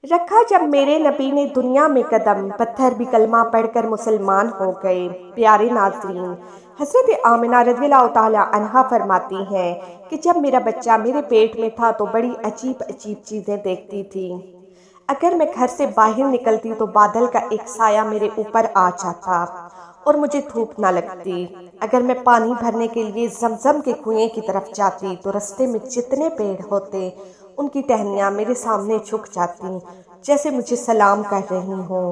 رکھا جب میرے نبی نے دنیا میں قدم، پتھر بھی کلمہ پڑھ کر مسلمان ہو گئے۔ پیارے ناظرین، حضرت آمنہ رضی اللہ تعالی عنہا فرماتی ہیں کہ جب میرا بچہ میرے پیٹ میں تھا تو بڑی عجیب عجیب چیزیں دیکھتی تھی۔ اگر میں گھر سے باہر نکلتی تو بادل کا ایک سایہ میرے اوپر آ جاتا اور مجھے دھوپ نہ لگتی۔ اگر میں پانی بھرنے کے لیے زمزم کے کنویں کی طرف جاتی تو رستے میں جتنے پیڑ ہوتے ان کی ٹہنیاں میرے سامنے جھک جاتی جیسے مجھے سلام کر رہی ہوں۔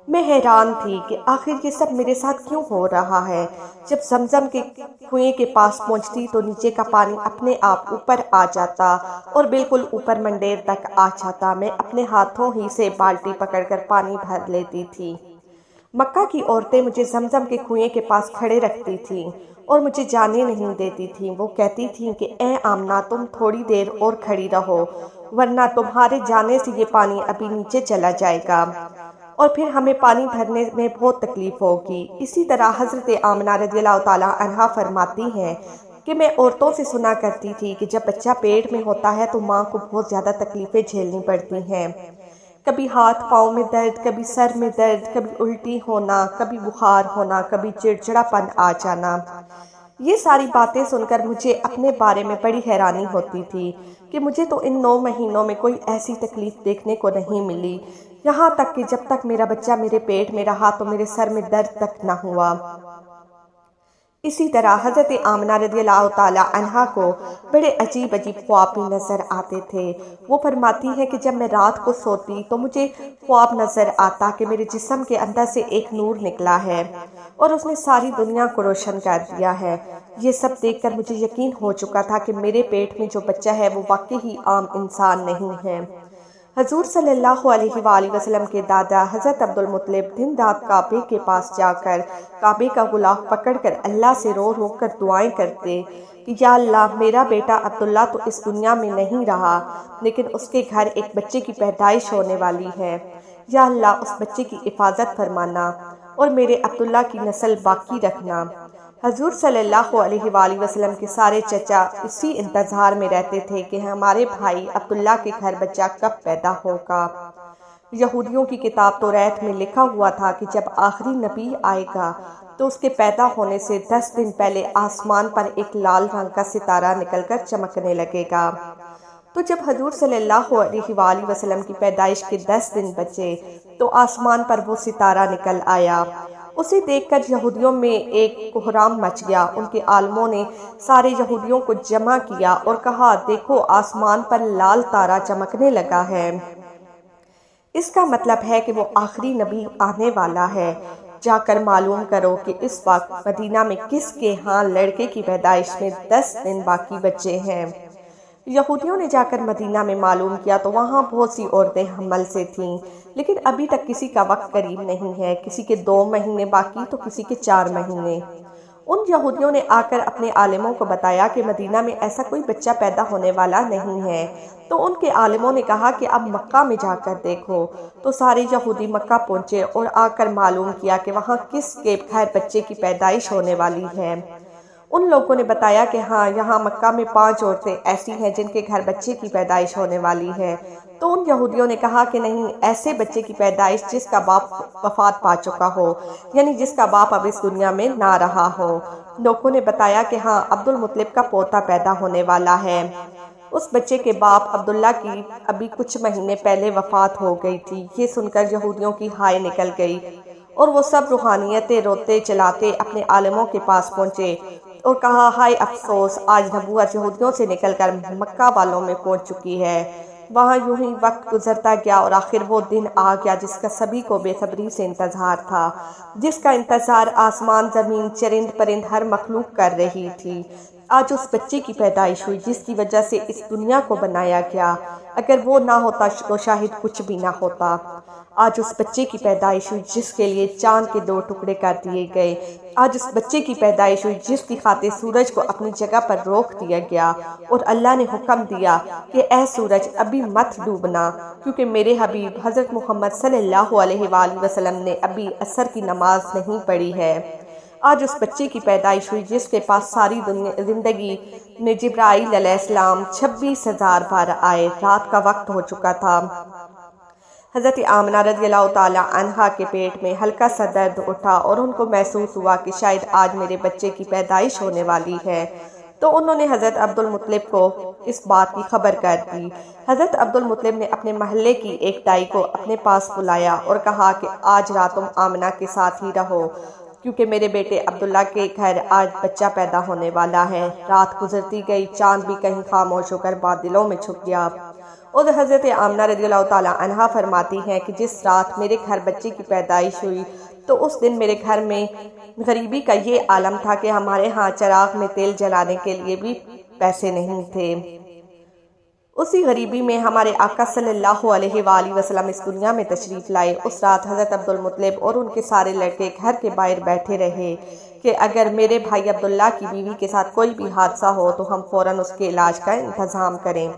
میں حیران تھی کہ آخر یہ سب میرے ساتھ کیوں ہو رہا ہے۔ جب زمزم کے کنویں کے پاس پہنچتی تو نیچے کا پانی اپنے آپ اوپر آ جاتا اور بالکل اوپر منڈیر تک آ جاتا۔ میں اپنے ہاتھوں ہی سے بالٹی پکڑ کر پانی بھر لیتی تھی۔ مکہ کی عورتیں مجھے زمزم کے کنویں کے پاس کھڑے رکھتی تھیں اور مجھے جانے نہیں دیتی تھیں۔ وہ کہتی تھیں کہ اے آمنہ، تم تھوڑی دیر اور کھڑی رہو ورنہ تمہارے جانے سے یہ پانی ابھی نیچے چلا جائے گا اور پھر ہمیں پانی بھرنے میں بہت تکلیف ہوگی۔ اسی طرح حضرت آمنہ رضی اللہ تعالی عنہا فرماتی ہیں کہ میں عورتوں سے سنا کرتی تھی کہ جب بچہ پیٹ میں ہوتا ہے تو ماں کو بہت زیادہ تکلیفیں جھیلنی پڑتی ہیں۔ کبھی ہاتھ پاؤں میں درد، کبھی سر میں درد، کبھی الٹی ہونا، کبھی بخار ہونا، کبھی چڑچڑا پن آ جانا۔ یہ ساری باتیں سن کر مجھے اپنے بارے میں بڑی حیرانی ہوتی تھی کہ مجھے تو ان 9 مہینوں میں کوئی ایسی تکلیف دیکھنے کو نہیں ملی، یہاں تک کہ جب تک میرا بچہ میرے پیٹ میں رہا تو میرے سر میں درد تک نہ ہوا۔ اسی طرح حضرت آمنہ رضی اللہ تعالی عنہا کو بڑے عجیب عجیب خواب بھی نظر آتے تھے۔ وہ فرماتی ہے کہ جب میں رات کو سوتی تو مجھے خواب نظر آتا کہ میرے جسم کے اندر سے ایک نور نکلا ہے اور اس نے ساری دنیا کو روشن کر دیا ہے۔ یہ سب دیکھ کر مجھے یقین ہو چکا تھا کہ میرے پیٹ میں جو بچہ ہے وہ واقعی عام انسان نہیں ہے۔ حضور صلی اللہ علیہ وآلہ وسلم کے دادا حضرت عبدالمطلب دن رات کعبے کے پاس جا کر کعبے کا غلاف پکڑ کر اللہ سے رو رو کر دعائیں کرتے کہ یا اللہ، میرا بیٹا عبداللہ تو اس دنیا میں نہیں رہا لیکن اس کے گھر ایک بچے کی پیدائش ہونے والی ہے۔ یا اللہ، اس بچے کی حفاظت فرمانا اور میرے عبداللہ کی نسل باقی رکھنا۔ حضور صلی اللہ علیہ وآلہ وسلم کے سارے چچا اسی انتظار میں رہتے تھے کہ ہمارے بھائی عبداللہ کے گھر بچہ کب پیدا ہوگا۔ یہودیوں کی کتاب توریت میں لکھا ہوا تھا کہ جب آخری نبی آئے گا تو اس کے پیدا ہونے سے 10 دن پہلے آسمان پر ایک لال رنگ کا ستارہ نکل کر چمکنے لگے گا۔ تو جب حضور صلی اللہ علیہ وآلہ وسلم کی پیدائش کے 10 دن بچے تو آسمان پر وہ ستارہ نکل آیا۔ اسے دیکھ کر یہودیوں میں ایک کوہرام مچ گیا۔ ان کے عالموں نے سارے یہودیوں کو جمع کیا اور کہا، دیکھو، آسمان پر لال تارا چمکنے لگا ہے۔ اس کا مطلب ہے کہ وہ آخری نبی آنے والا ہے۔ جا کر معلوم کرو کہ اس وقت مدینہ میں کس کے ہاں لڑکے کی پیدائش میں 10 دن باقی بچے ہیں۔ یہودیوں نے جا کر مدینہ میں معلوم کیا تو وہاں بہت سی عورتیں حمل سے تھیں، لیکن ابھی تک کسی کا وقت قریب نہیں ہے، کسی کے 2 مہینے باقی تو کسی کے 4 مہینے۔ ان یہودیوں نے آ کر اپنے عالموں کو بتایا کہ مدینہ میں ایسا کوئی بچہ پیدا ہونے والا نہیں ہے۔ تو ان کے عالموں نے کہا کہ اب مکہ میں جا کر دیکھو۔ تو سارے یہودی مکہ پہنچے اور آ کر معلوم کیا کہ وہاں کس کے گھر بچے کی پیدائش ہونے والی ہے۔ ان لوگوں نے بتایا کہ ہاں، یہاں مکہ میں 5 عورتیں ایسی ہیں جن کے گھر بچے کی پیدائش ہونے والی ہے۔ تو ان یہودیوں نے کہا کہ نہیں، ایسے بچے کی پیدائش جس کا باپ وفات پا چکا ہو، یعنی جس کا باپ اب اس دنیا میں نہ رہا ہو۔ لوگوں نے بتایا کہ ہاں، عبدالمطلب کا پوتا پیدا ہونے والا ہے۔ اس بچے کے باپ عبداللہ کی ابھی کچھ مہینے پہلے وفات ہو گئی تھی۔ یہ سن کر یہودیوں کی ہائے نکل گئی اور وہ سب روحانیتیں روتے چلاتے اپنے عالموں کے پاس پہنچے اور کہا، ہائے افسوس، آج نبوت یہودیوں سے نکل کر مکہ والوں میں پہنچ چکی ہے۔ وہاں یوں ہی وقت گزرتا گیا اور آخر وہ دن آ گیا جس کا سبھی کو بے صبری سے انتظار تھا، جس کا انتظار آسمان، زمین، چرند پرند ہر مخلوق کر رہی تھی۔ آج اس بچے کی پیدائش ہوئی جس کی وجہ سے اس دنیا کو بنایا گیا۔ اگر وہ نہ ہوتا تو شاید کچھ بھی نہ ہوتا۔ آج اس بچے کی پیدائش ہوئی جس کے لیے چاند کے 2 ٹکڑے کر دیے گئے۔ آج اس بچے کی پیدائش ہوئی جس کی خاطر سورج کو اپنی جگہ پر روک دیا گیا اور اللہ نے حکم دیا کہ اے سورج، ابھی مت ڈوبنا، کیونکہ میرے حبیب حضرت محمد صلی اللہ علیہ وآلہ وسلم نے ابھی عصر کی نماز نہیں پڑھی ہے۔ آج اس بچے کی پیدائش ہوئی جس کے پاس ساری زندگی میں جبرائیل علیہ السلام 26,000 بار آئے۔ رات کا وقت ہو چکا تھا۔ حضرت آمنہ رضی اللہ تعالی عنہا کے پیٹ میں ہلکا سا درد اٹھا اور ان کو محسوس ہوا کہ شاید آج میرے بچے کی پیدائش ہونے والی ہے، تو انہوں نے حضرت عبدالمطلب کو اس بات کی خبر کر دی۔ حضرت عبدالمطلب نے اپنے محلے کی ایک دائی کو اپنے پاس بلایا اور کہا کہ آج رات تم آمنہ کے ساتھ ہی رہو، کیونکہ میرے بیٹے عبداللہ کے گھر آج بچہ پیدا ہونے والا ہے۔ رات گزرتی گئی، چاند بھی کہیں خاموش ہو کر بادلوں میں چھپ گیا، اور حضرت آمنہ رضی اللہ تعالی عنہا فرماتی ہیں کہ جس رات میرے گھر بچے کی پیدائش ہوئی تو اس دن میرے گھر میں غریبی کا یہ عالم تھا کہ ہمارے ہاں چراغ میں تیل جلانے کے لیے بھی پیسے نہیں تھے۔ اسی غریبی میں ہمارے آقا صلی اللہ علیہ وآلہ وسلم اس دنیا میں تشریف لائے۔ اس رات حضرت عبدالمطلب اور ان کے سارے لڑکے گھر کے باہر بیٹھے رہے کہ اگر میرے بھائی عبداللہ کی بیوی کے ساتھ کوئی بھی حادثہ ہو تو ہم فوراً اس کے علاج کا انتظام کریں۔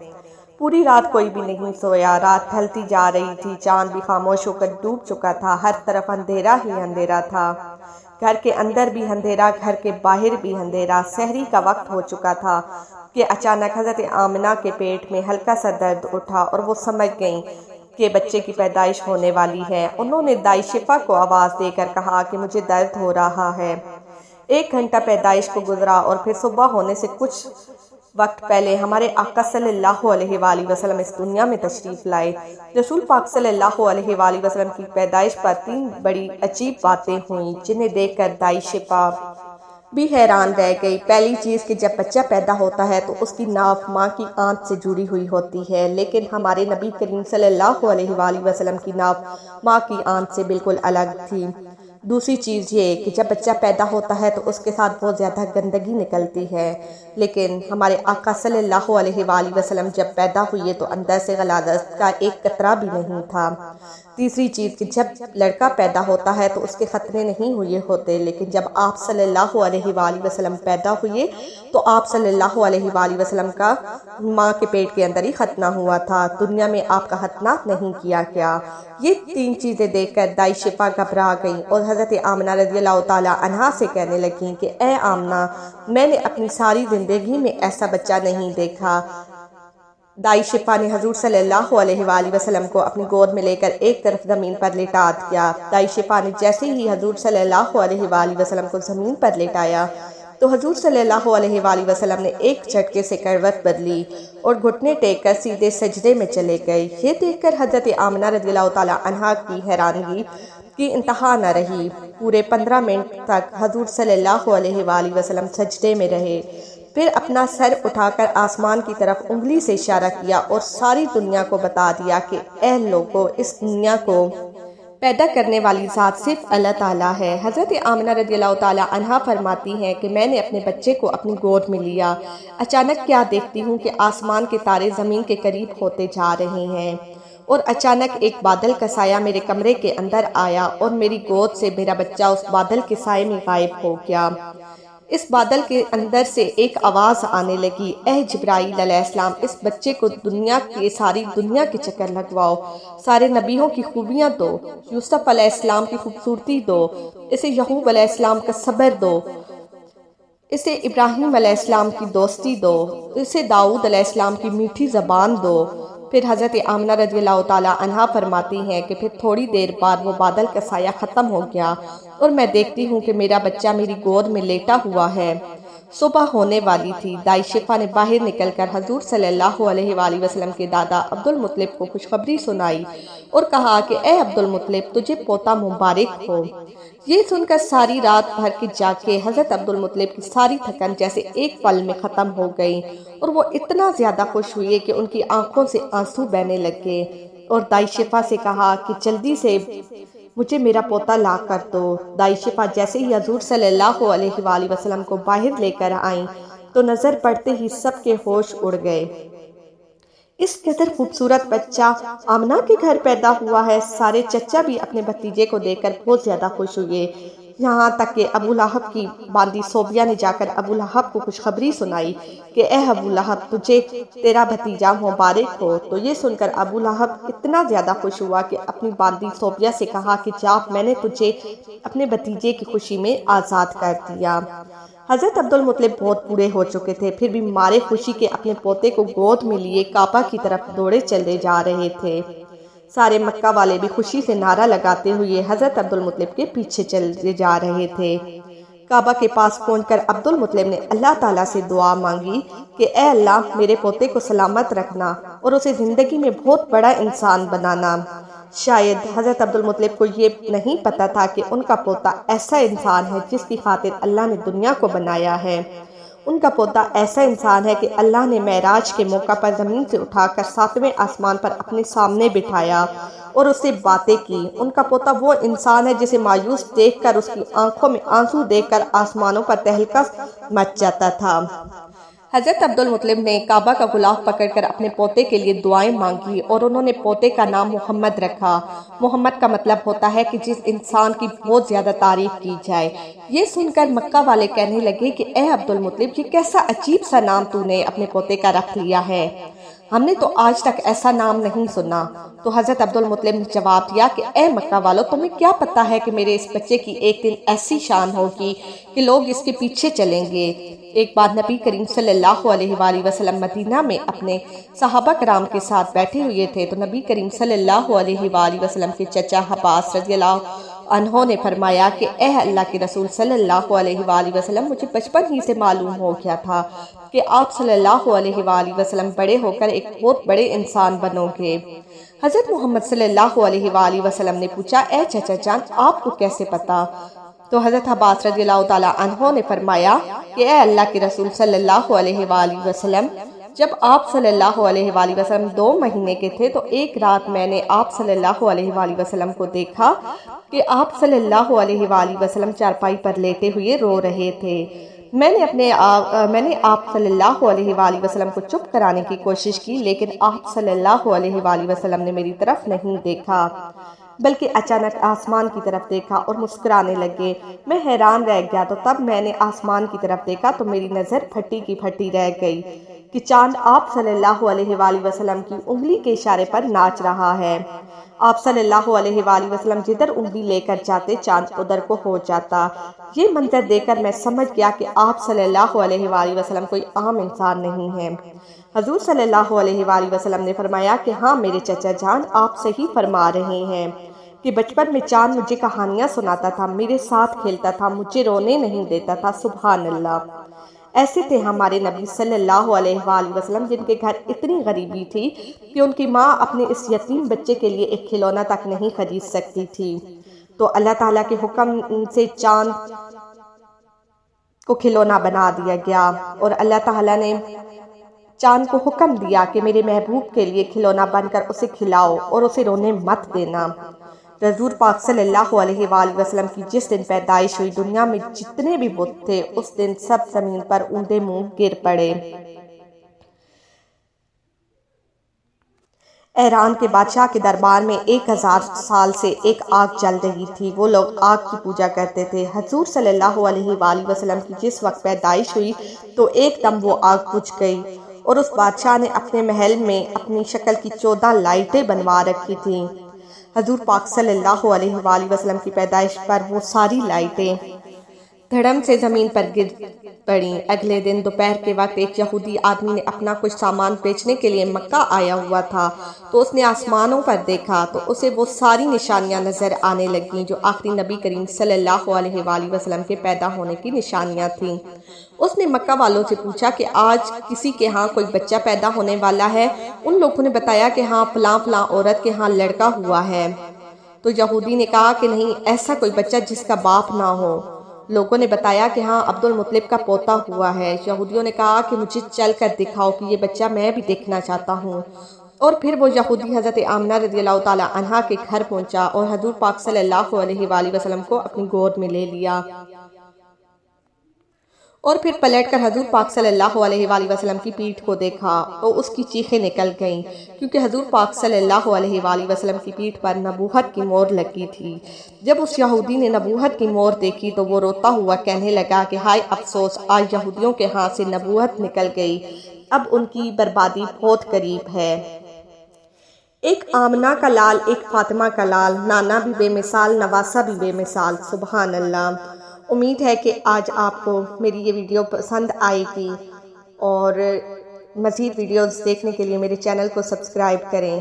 پوری رات کوئی بھی نہیں سویا۔ رات ڈھلتی جا رہی تھی، چاند بھی خاموش ہو کر ڈوب چکا تھا، ہر طرف اندھیرا ہی اندھیرا تھا، گھر کے اندر بھی اندھیرا، گھر کے باہر بھی اندھیرا۔ سحری کا وقت ہو چکا تھا کہ اچانک حضرت آمنہ کے پیٹ میں ہلکا سا درد اٹھا اور وہ سمجھ گئیں کہ بچے کی پیدائش ہونے والی ہے۔ انہوں نے دائی شفا کو آواز دے کر کہا کہ مجھے درد ہو رہا ہے۔ 1 گھنٹہ پیدائش کو گزرا اور پھر صبح ہونے سے کچھ وقت پہلے ہمارے آقا صلی اللہ علیہ وآلہ وسلم اس دنیا میں تشریف لائے۔ رسول پاک صلی اللہ علیہ وآلہ وسلم کی پیدائش پر 3 بڑی عجیب باتیں ہوئیں جنہیں دیکھ کر دائی شفا بھی حیران رہ گئی۔ پہلی چیز کہ جب بچہ پیدا ہوتا ہے تو اس کی ناف ماں کی آنت سے جڑی ہوئی ہوتی ہے، لیکن ہمارے نبی کریم صلی اللہ علیہ وآلہ وسلم کی ناف ماں کی آنت سے بالکل الگ تھی۔ دوسری چیز یہ کہ جب بچہ پیدا ہوتا ہے تو اس کے ساتھ بہت زیادہ گندگی نکلتی ہے، لیکن ہمارے آقا صلی اللہ علیہ وآلہ وسلم جب پیدا ہوئے تو اندر سے غلاظت کا ایک قطرہ بھی نہیں تھا۔ تیسری چیز کہ جب لڑکا پیدا ہوتا ہے تو اس کے ختنے نہیں ہوئے ہوتے، لیکن جب آپ صلی اللہ علیہ وآلہ وسلم پیدا ہوئے تو آپ صلی اللہ علیہ وآلہ وسلم کا ماں کے پیٹ کے اندر ہی ختنہ ہوا تھا، دنیا میں آپ کا ختنہ نہیں کیا گیا۔ یہ 3 چیزیں دیکھ کر دائی شفا گھبرا گئیں اور حضرت آمنہ رضی اللہ تعالی عنہا سے کہنے لگیں کہ اے آمنہ، میں نے اپنی ساری زندگی میں ایسا بچہ نہیں دیکھا۔ دائی شفا نے حضور صلی اللہ علیہ وآلہ وسلم کو اپنی گود میں لے کر ایک طرف زمین پر لٹا دیا۔ دائی شفا نے جیسے ہی حضور صلی اللہ علیہ وآلہ وسلم کو زمین پر لٹایا تو حضور صلی اللہ علیہ وآلہ وسلم نے ایک جھٹکے سے کروٹ بدلی اور گھٹنے ٹیک کر سیدھے سجدے میں چلے گئے۔ یہ دیکھ کر حضرت آمنہ رضی اللہ تعالی عنہا کی حیرانگی کی انتہا نہ رہی۔ پورے 15 منٹ تک حضور صلی اللہ علیہ وآلہ وسلم سجدے میں رہے، پھر اپنا سر اٹھا کر آسمان کی طرف انگلی سے اشارہ کیا اور ساری دنیا کو بتا دیا کہ اے لوگو، اس دنیا کو پیدا کرنے والی ذات صرف اللہ تعالیٰ ہے۔ حضرت آمنہ رضی اللہ تعالیٰ عنہا فرماتی ہیں کہ میں نے اپنے بچے کو اپنی گود میں لیا، اچانک کیا دیکھتی ہوں کہ آسمان کے تارے زمین کے قریب ہوتے جا رہے ہیں، اور اچانک ایک بادل کا سایہ میرے کمرے کے اندر آیا اور میری گود سے میرا بچہ اس بادل کے سائے میں غائب ہو گیا۔ اس بادل کے اندر سے ایک آواز آنے لگی، اے جبرائیل علیہ السلام، اس بچے کو ساری دنیا کے چکر لگواؤ، سارے نبیوں کی خوبیاں دو، یوسف علیہ السلام کی خوبصورتی دو، اسے یعقوب علیہ السلام کا صبر دو، اسے ابراہیم علیہ السلام کی دوستی دو، اسے داؤد علیہ السلام کی میٹھی زبان دو۔ پھر حضرت آمنہ رضی اللہ تعالیٰ عنہا فرماتی ہیں کہ پھر تھوڑی دیر بعد وہ بادل کا سایہ ختم ہو گیا اور میں دیکھتی ہوں کہ میرا بچہ میری گود میں لیٹا ہوا ہے۔ صبح ہونے والی تھی۔ دائی شفا نے باہر نکل کر حضور صلی اللہ علیہ وآلہ وسلم کے دادا عبدالمطلب کو خوشخبری سنائی اور کہا کہ اے عبدالمطلب، تجھے پوتا مبارک ہو۔ یہ سن کر ساری رات بھر کے جاگ حضرت عبدالمطلب کی ساری تھکن جیسے ایک پل میں ختم ہو گئی اور وہ اتنا زیادہ خوش ہوئے کہ ان کی آنکھوں سے آنسو بہنے لگے، اور دائی شفا سے کہا کہ جلدی سے مجھے میرا پوتا لا کر دو۔ دائی شفا جیسے ہی حضور صلی اللہ علیہ وآلہ وسلم کو باہر لے کر آئیں تو نظر پڑتے ہی سب کے ہوش اڑ گئے۔ اس قدر خوبصورت بچہ آمنہ کے گھر پیدا ہوا ہے۔ سارے چچا بھی اپنے بھتیجے کو دیکھ کر بہت زیادہ خوش ہوئے، یہاں تک کہ ابو لہب کی باندی صوبیہ نے جا کر ابو لہب کو خوشخبری سنائی کہ اے ابو لہب، تجھے تیرا بھتیجا مبارک ہو۔ تو یہ سن کر ابو لہب اتنا زیادہ خوش ہوا کہ اپنی باندی صوبیہ سے کہا کہ جا، میں نے تجھے اپنے بھتیجے کی خوشی میں آزاد کر دیا۔ حضرت عبدالمطلب بہت بوڑھے ہو چکے تھے، پھر بھی مارے خوشی کے اپنے پوتے کو گود میں لیے کعبہ کی طرف دوڑے چلے جا رہے تھے۔ سارے مکہ والے بھی خوشی سے نعرہ لگاتے ہوئے حضرت عبدالمطلب کے پیچھے چلے جا رہے تھے۔ کعبہ کے پاس پہنچ کر عبدالمطلب نے اللہ تعالیٰ سے دعا مانگی کہ اے اللہ میرے پوتے کو سلامت رکھنا اور اسے زندگی میں بہت بڑا انسان بنانا۔ شاید حضرت عبدالمطلب کو یہ نہیں پتا تھا کہ ان کا پوتا ایسا انسان ہے جس کی خاطر اللہ نے دنیا کو بنایا ہے۔ ان کا پوتا ایسا انسان ہے کہ اللہ نے معراج کے موقع پر زمین سے اٹھا کر 7ویں آسمان پر اپنے سامنے بٹھایا اور اس سے باتیں کی۔ ان کا پوتا وہ انسان ہے جسے مایوس دیکھ کر، اس کی آنکھوں میں آنسو دیکھ کر آسمانوں پر تہلکہ مچ جاتا تھا۔ حضرت عبدالمطلب نے کعبہ کا غلاف پکڑ کر اپنے پوتے کے لیے دعائیں مانگی اور انہوں نے پوتے کا نام محمد رکھا۔ محمد کا مطلب ہوتا ہے کہ جس انسان کی بہت زیادہ تعریف کی جائے۔ یہ سن کر مکہ والے کہنے لگے کہ اے عبدالمطلب، یہ کیسا عجیب سا نام تو نے اپنے پوتے کا رکھ لیا ہے، ہم نے تو آج تک ایسا نام نہیں سنا۔ تو حضرت عبدالمطلب نے جواب دیا کہ اے مکہ والو، تمہیں کیا پتا ہے کہ میرے اس بچے کی ایک دن ایسی شان ہوگی کہ لوگ اس کے پیچھے چلیں گے۔ ایک بار نبی کریم صلی اللہ علیہ وآلہ وسلم مدینہ میں اپنے صحابہ کرام کے ساتھ بیٹھے ہوئے تھے تو نبی کریم صلی اللہ علیہ وآلہ وسلم کے چچا عباس رضی اللہ عنہ نے فرمایا کہ اے اللہ کے رسول صلی اللہ علیہ وآلہ وسلم، مجھے بچپن ہی سے معلوم ہو گیا تھا کہ آپ صلی اللہ علیہ وآلہ وسلم بڑے ہو کر ایک بہت بڑے انسان بنو گے۔ حضرت محمد صلی اللہ علیہ وآلہ وسلم نے پوچھا اے چچا جان، آپ کو کیسے پتا؟ تو حضرت عباس رضی اللہ تعالیٰ عنہ نے فرمایا کہ اے اللہ کے رسول صلی اللہ علیہ وآلہ وسلم، جب آپ صلی اللہ علیہ وآلہ وسلم 2 مہینے کے تھے تو ایک رات میں نے آپ صلی اللہ علیہ وآلہ وسلم کو دیکھا کہ آپ صلی اللہ علیہ وآلہ وسلم چارپائی پر لیٹے ہوئے رو رہے تھے۔ میں نے آپ صلی اللہ علیہ وآلہ وسلم کو چپ کرانے کی کوشش کی، لیکن آپ صلی اللہ علیہ وآلہ وسلم نے میری طرف نہیں دیکھا بلکہ اچانک آسمان کی طرف دیکھا اور مسکرانے لگے۔ میں حیران رہ گیا تو تب میں نے آسمان کی طرف دیکھا تو میری نظر پھٹی کی پھٹی رہ گئی کہ چاند آپ صلی اللہ علیہ وآلہ وسلم کی انگلی کے اشارے پر ناچ رہا ہے۔ آپ صلی اللہ علیہ وآلہ وسلم جدھر انگلی لے کر جاتے چاند ادھر کو ہو جاتا۔ یہ منظر دیکھ کر میں سمجھ گیا کہ آپ صلی اللہ علیہ وآلہ وسلم کوئی عام انسان نہیں ہے۔ حضور صلی اللہ علیہ وآلہ وسلم نے فرمایا کہ ہاں میرے چچا جان، آپ صحیح فرما رہے ہیں کہ بچپن میں چاند مجھے کہانیاں سناتا تھا، میرے ساتھ کھیلتا تھا، مجھے رونے نہیں دیتا تھا۔ سبحان اللہ! ایسے تھے ہمارے نبی صلی اللہ علیہ وآلہ وسلم جن کے گھر اتنی غریبی تھی کہ ان کی ماں اپنے اس یتیم بچے کے لیے ایک کھلونا تک نہیں خرید سکتی تھی، تو اللہ تعالیٰ کے حکم سے چاند کو کھلونا بنا دیا گیا اور اللہ تعالیٰ نے چاند کو حکم دیا کہ میرے محبوب کے لیے کھلونا بن کر اسے کھلاؤ اور اسے رونے مت دینا۔ حضور پاک صلی اللہ علیہ وآلہ وسلم کی جس دن پیدائش ہوئی، دنیا میں جتنے بھی بت تھے اس دن سب زمین پر اونڈے منہ گر پڑے۔ ایران کے بادشاہ کے دربار میں 1000 سال سے ایک آگ جل رہی تھی۔ وہ لوگ آگ کی پوجا کرتے تھے۔ حضور صلی اللہ علیہ وآلہ وسلم کی جس وقت پیدائش ہوئی تو ایک دم وہ آگ بجھ گئی اور اس بادشاہ نے اپنے محل میں اپنی شکل کی 14 لائٹیں بنوا رکھی تھیں۔ حضور پاک صلی اللہ علیہ وآلہ وسلم کی پیدائش پر وہ ساری لائٹیں دھڑم سے زمین پر گر پڑیں۔ اگلے دن دوپہر کے وقت ایک یہودی آدمی نے اپنا کچھ سامان بیچنے کے لیے مکہ آیا ہوا تھا، تو اس نے آسمانوں پر دیکھا تو اسے وہ ساری نشانیاں نظر آنے لگیں جو آخری نبی کریم صلی اللہ علیہ وآلہ وسلم کے پیدا ہونے کی نشانیاں تھیں۔ اس نے مکہ والوں سے پوچھا کہ آج کسی کے ہاں کوئی بچہ پیدا ہونے والا ہے؟ ان لوگوں نے بتایا کہ ہاں فلاں فلاں عورت کے ہاں لڑکا ہوا ہے۔ تو یہودی نے کہا کہ نہیں، ایسا کوئی بچہ جس کا باپ نہ ہو۔ لوگوں نے بتایا کہ ہاں عبدالمطلب کا پوتا ہوا ہے۔ یہودیوں نے کہا کہ مجھے چل کر دکھاؤ کہ یہ بچہ میں بھی دیکھنا چاہتا ہوں۔ اور پھر وہ یہودی حضرت آمنہ رضی اللہ تعالیٰ عنہا کے گھر پہنچا اور حضور پاک صلی اللہ علیہ وآلہ وسلم کو اپنی گود میں لے لیا اور پھر پلٹ کر حضور پاک صلی اللہ علیہ وآلہ وسلم کی پیٹھ کو دیکھا تو اس کی چیخیں نکل گئیں، کیونکہ حضور پاک صلی اللہ علیہ وآلہ وسلم کی پیٹھ پر نبوت کی مہر لگی تھی۔ جب اس یہودی نے نبوت کی مہر دیکھی تو وہ روتا ہوا کہنے لگا کہ ہائے افسوس، آج یہودیوں کے ہاتھ سے نبوت نکل گئی، اب ان کی بربادی بہت قریب ہے۔ ایک آمنہ کا لال، ایک فاطمہ کا لال، نانا بھی بے مثال، نواسہ بھی بے مثال۔ سبحان اللہ! امید ہے کہ آج آپ کو میری یہ ویڈیو پسند آئے گی اور مزید ویڈیوز دیکھنے کے لیے میرے چینل کو سبسکرائب کریں۔